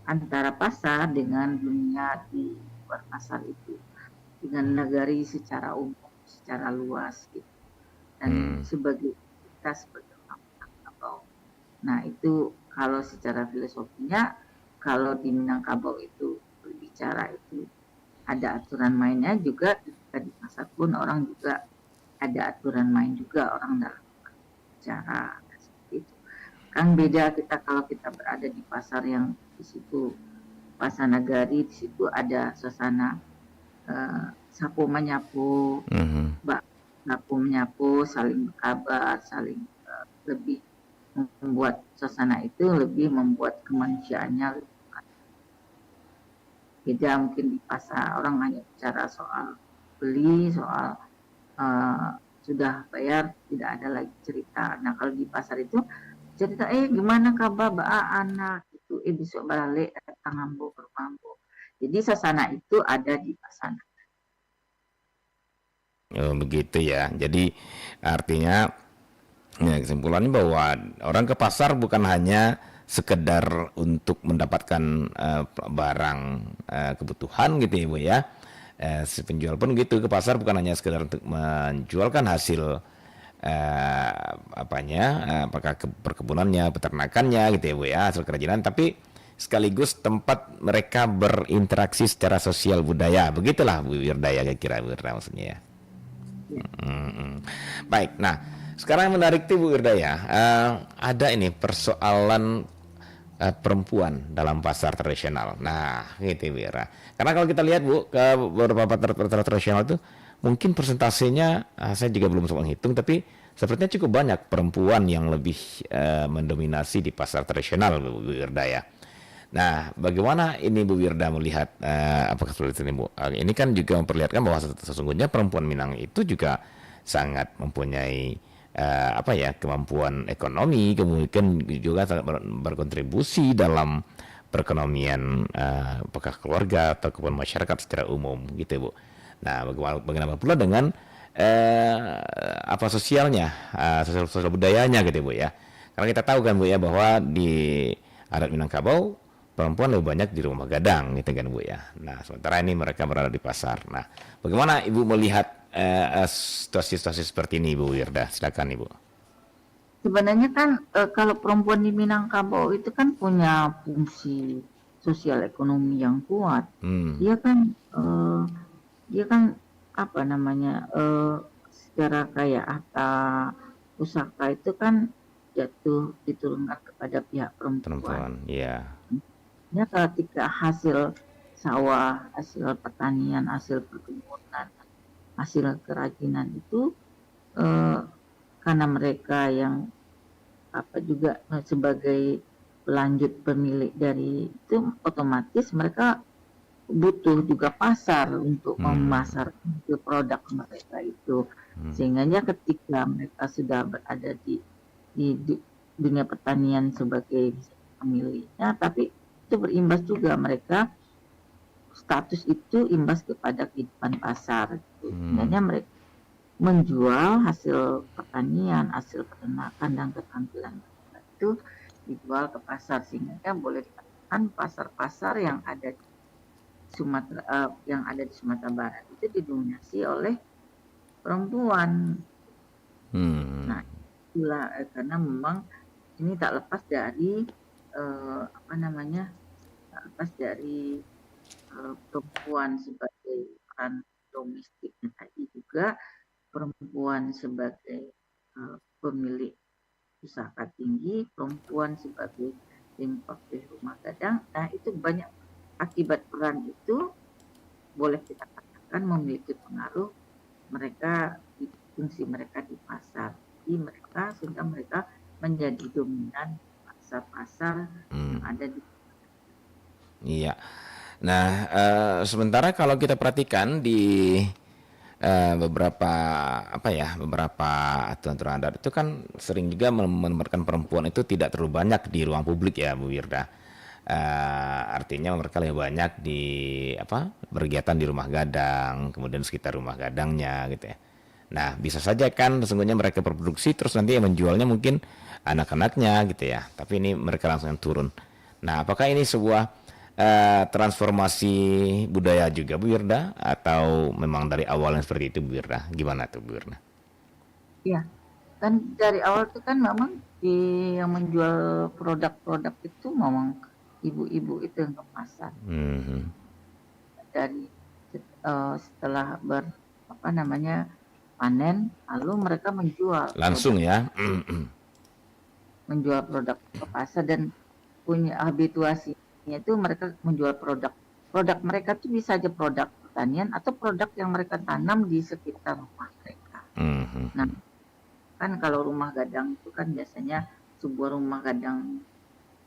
antara pasar dengan dunia di luar pasar itu, dengan nagari secara umum, secara luas gitu. Dan sebagai orang Minangkabau. Nah, itu kalau secara filosofinya, kalau di Minangkabau itu berbicara itu ada aturan mainnya juga, ketika di pasar pun orang juga ada aturan main juga orang dalam bicara seperti itu. Kan beda kita kalau kita berada di pasar yang di situ pasar nagari, di situ ada suasana sapu menyapu, sapu menyapu, saling berkabar, saling lebih membuat suasana itu lebih membuat kemanusiaannya lebih beda. Mungkin di pasar orang hanya bicara soal beli, soal sudah bayar, tidak ada lagi cerita. Nah, kalau di pasar itu cerita gimana kabar anak itu, besok balik tangambo bermambo. Jadi suasana itu ada di pasar. Oh, begitu ya. Jadi artinya ya, kesimpulannya bahwa orang ke pasar bukan hanya sekedar untuk mendapatkan barang kebutuhan gitu ya Bu ya. Si penjual pun gitu ke pasar bukan hanya sekedar untuk menjualkan hasil apakah perkebunannya, peternakannya gitu ya Bu ya, hasil kerajinan, tapi sekaligus tempat mereka berinteraksi secara sosial budaya. Begitulah Bu Wirda ya, kira-kira Bu Wirda maksudnya ya. Baik, nah sekarang yang menarik tuh Bu Wirda ya, ada ini persoalan perempuan dalam pasar tradisional. Nah, gitu Bu Wirda. Karena kalau kita lihat Bu, ke beberapa pasar tradisional itu mungkin persentasenya saya juga belum sempat menghitung, tapi sepertinya cukup banyak perempuan yang lebih mendominasi di pasar tradisional Bu Wirda ya. Nah, bagaimana ini Bu Wirda melihat apakah seperti ini Bu? Ini kan juga memperlihatkan bahwa sesungguhnya perempuan Minang itu juga sangat mempunyai kemampuan ekonomi, kemudian juga sangat berkontribusi dalam perekonomian apakah keluarga ataupun masyarakat secara umum gitu Bu. Nah, bagaimana pula dengan sosialnya, sosial budayanya gitu Bu ya. Karena kita tahu kan Bu ya bahwa di adat Minangkabau perempuan lebih banyak di rumah gadang gitu kan Bu ya. Nah, sementara ini mereka berada di pasar. Nah, bagaimana Ibu melihat situasi-situasi seperti ini Bu Wirda? Silakan Ibu. Sebenarnya kan kalau perempuan di Minangkabau itu kan punya fungsi sosial ekonomi yang kuat. Dia kan apa namanya, secara kayak harta pusaka itu kan jatuh diturunkan kepada pihak perempuan. Iya. Ya, ketika hasil sawah, hasil pertanian, hasil perkebunan, hasil kerajinan itu karena mereka yang juga sebagai lanjut pemilik dari itu, otomatis mereka butuh juga pasar untuk memasarkan produk mereka itu. Sehingga ketika mereka sudah berada di dunia pertanian sebagai pemiliknya, tapi itu berimbas juga mereka status itu imbas kepada kehidupan pasar. Sebenarnya mereka menjual hasil pertanian, hasil peternakan dan keterampilan mereka itu dijual ke pasar, sehingga boleh dikatakan pasar-pasar yang ada di Sumatera Barat itu didominasi oleh perempuan. Nah, itulah karena memang ini tak lepas dari tak lepas dari perempuan sebagai peran domestiknya tadi, juga perempuan sebagai pemilik usaha tinggi, perempuan sebagai pemilik rumah gadang. Nah, itu banyak akibat peran itu boleh kita katakan memiliki pengaruh mereka di fungsi mereka di pasar. Jadi sehingga mereka menjadi dominan pasar-pasar yang ada di. Iya. Nah, sementara kalau kita perhatikan di beberapa aturan adat itu kan sering juga menempatkan perempuan itu tidak terlalu banyak di ruang publik ya, Bu Wirda. Artinya mereka lebih banyak di berkegiatan di rumah gadang, kemudian sekitar rumah gadangnya gitu ya. Nah, bisa saja kan sesungguhnya mereka berproduksi terus nanti yang menjualnya mungkin anak-anaknya gitu ya. Tapi ini mereka langsung turun. Nah, apakah ini sebuah transformasi budaya juga, Bu Wirda, atau memang dari awalnya seperti itu, Bu Wirda? Gimana tuh, Bu Wirda? Ya, kan dari awal itu kan memang yang menjual produk-produk itu memang ibu-ibu itu yang ke pasar. Dari setelah panen, lalu mereka menjual langsung produk, ya, menjual produk ke pasar dan punya habituasi. Itu mereka menjual produk mereka itu bisa aja produk pertanian atau produk yang mereka tanam di sekitar rumah mereka. Nah, kan kalau rumah gadang itu kan biasanya sebuah rumah gadang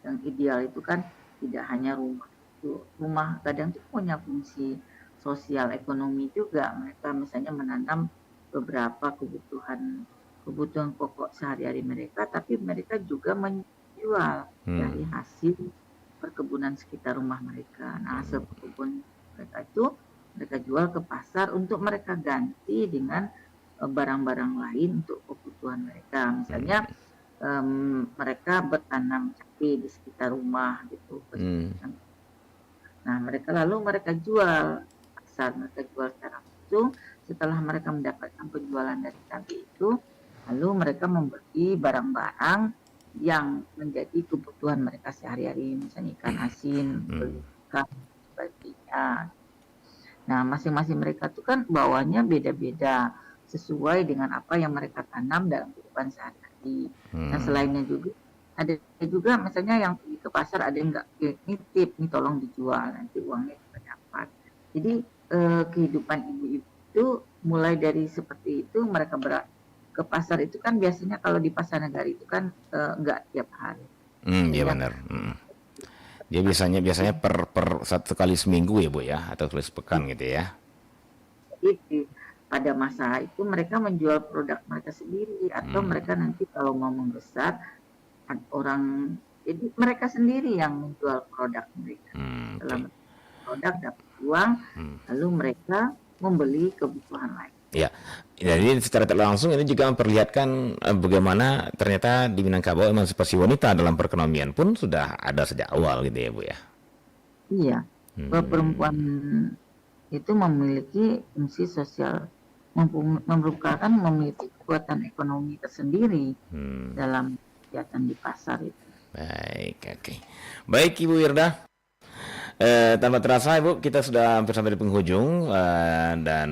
yang ideal itu kan tidak hanya rumah gadang itu punya fungsi sosial ekonomi juga. Mereka misalnya menanam beberapa kebutuhan pokok sehari-hari mereka, tapi mereka juga menjual dari hasil perkebunan sekitar rumah mereka. Nah, hasil perkebunan mereka itu mereka jual ke pasar untuk mereka ganti dengan barang-barang lain untuk kebutuhan mereka. Misalnya mereka bertanam cabai di sekitar rumah gitu. Nah, mereka jual pasar, mereka jual secara langsung. Setelah mereka mendapatkan penjualan dari cabai itu, lalu mereka membeli barang-barang yang menjadi kebutuhan mereka sehari-hari, misalnya ikan asin, ikan, sebagainya. Nah, masing-masing mereka itu kan bawanya beda-beda sesuai dengan apa yang mereka tanam dalam kehidupan sehari-hari. Nah, selainnya juga ada juga misalnya yang pergi ke pasar, ada yang nggak nitip, nih tolong dijual, nanti uangnya juga dapat. Jadi kehidupan ibu-ibu itu mulai dari seperti itu, mereka ke pasar itu kan biasanya kalau di pasar negari itu kan enggak tiap hari. Iya benar. Dia biasanya per satu kali seminggu ya, Bu ya, atau kali sepekan gitu ya. Jadi pada masa itu mereka menjual produk mereka sendiri atau mereka nanti kalau mau membesar jadi mereka sendiri yang menjual produk mereka. Setelah produk dapat uang, lalu mereka membeli kebutuhan lain. Ya, jadi secara tidak langsung ini juga memperlihatkan bagaimana ternyata di Minangkabau emansipasi wanita dalam perekonomian pun sudah ada sejak awal gitu ya, Bu ya. Iya, perempuan itu memiliki fungsi sosial, memiliki kekuatan ekonomi tersendiri dalam kegiatan di pasar itu. Baik, oke. Baik, Ibu Wirda. Tanpa terasa, Ibu, kita sudah hampir sampai di penghujung dan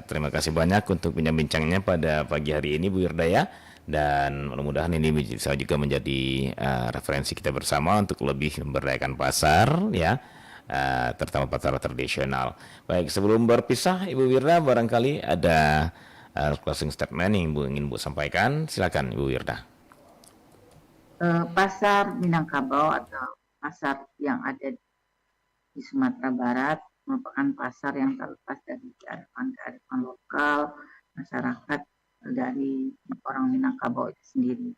terima kasih banyak untuk bincang-bincangnya pada pagi hari ini, Bu Wirda ya. Dan mudah-mudahan ini bisa juga menjadi referensi kita bersama untuk lebih memberdayakan pasar ya, terutama pasar tradisional. Baik, sebelum berpisah, Ibu Wirda barangkali ada closing statement yang ingin Bu sampaikan. Silakan, Ibu Wirda. pasar Minangkabau atau pasar yang ada di Sumatera Barat merupakan pasar yang terlepas dari kearifan lokal masyarakat dari orang Minangkabau itu sendiri.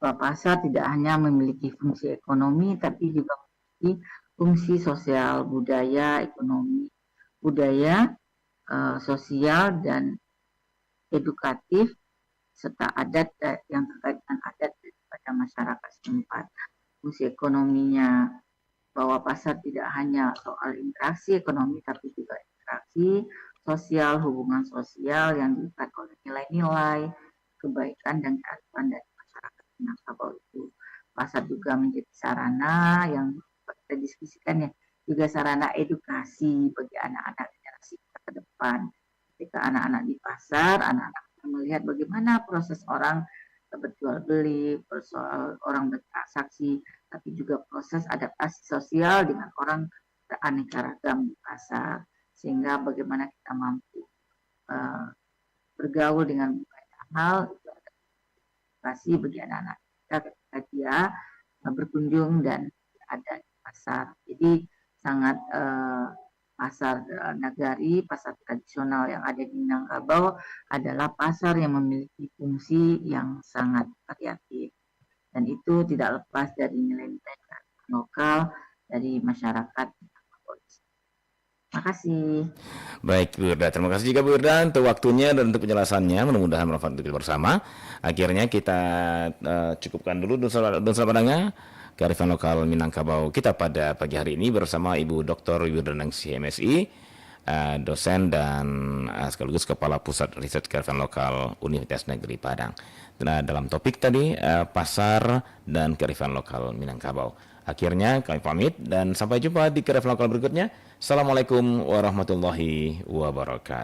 Bahwa pasar tidak hanya memiliki fungsi ekonomi, tapi juga memiliki fungsi sosial, budaya, ekonomi, budaya, sosial, dan edukatif, serta adat yang terkait dengan adat daripada masyarakat setempat. Fungsi ekonominya, bahwa pasar tidak hanya soal interaksi ekonomi, tapi juga interaksi sosial, hubungan sosial yang diikat oleh nilai-nilai kebaikan dan kearifan dari masyarakat Minangkabau itu. Pasar juga menjadi sarana yang kita diskusikan ya, juga sarana edukasi bagi anak-anak generasi ke depan. Ketika anak-anak di pasar, anak-anak melihat bagaimana proses orang berjual beli, soal orang bertransaksi, tapi juga proses adaptasi sosial dengan orang beraneka ragam di pasar, sehingga bagaimana kita mampu bergaul dengan banyak hal, itu edukasi bagi anak-anak kita ketika dia berkunjung dan ada di pasar. Jadi sangat pasar Nagari, pasar tradisional yang ada di Minangkabau adalah pasar yang memiliki fungsi yang sangat variatif, dan itu tidak lepas dari nilai-nilai lokal dari masyarakat. Terima kasih. Baik Bu Irda, terima kasih juga Bu Irda untuk waktunya dan untuk penjelasannya, mudah-mudahan bermanfaat untuk kita bersama. Akhirnya kita cukupkan dulu Dunsana Padanga, kearifan lokal Minangkabau kita pada pagi hari ini bersama Ibu Dr. Wirda Ningsih MSI, dosen dan sekaligus Kepala Pusat Riset Kearifan Lokal Universitas Negeri Padang. Nah, dalam topik tadi pasar dan kearifan lokal Minangkabau. Akhirnya kami pamit dan sampai jumpa di kearifan lokal berikutnya. Assalamualaikum warahmatullahi wabarakatuh.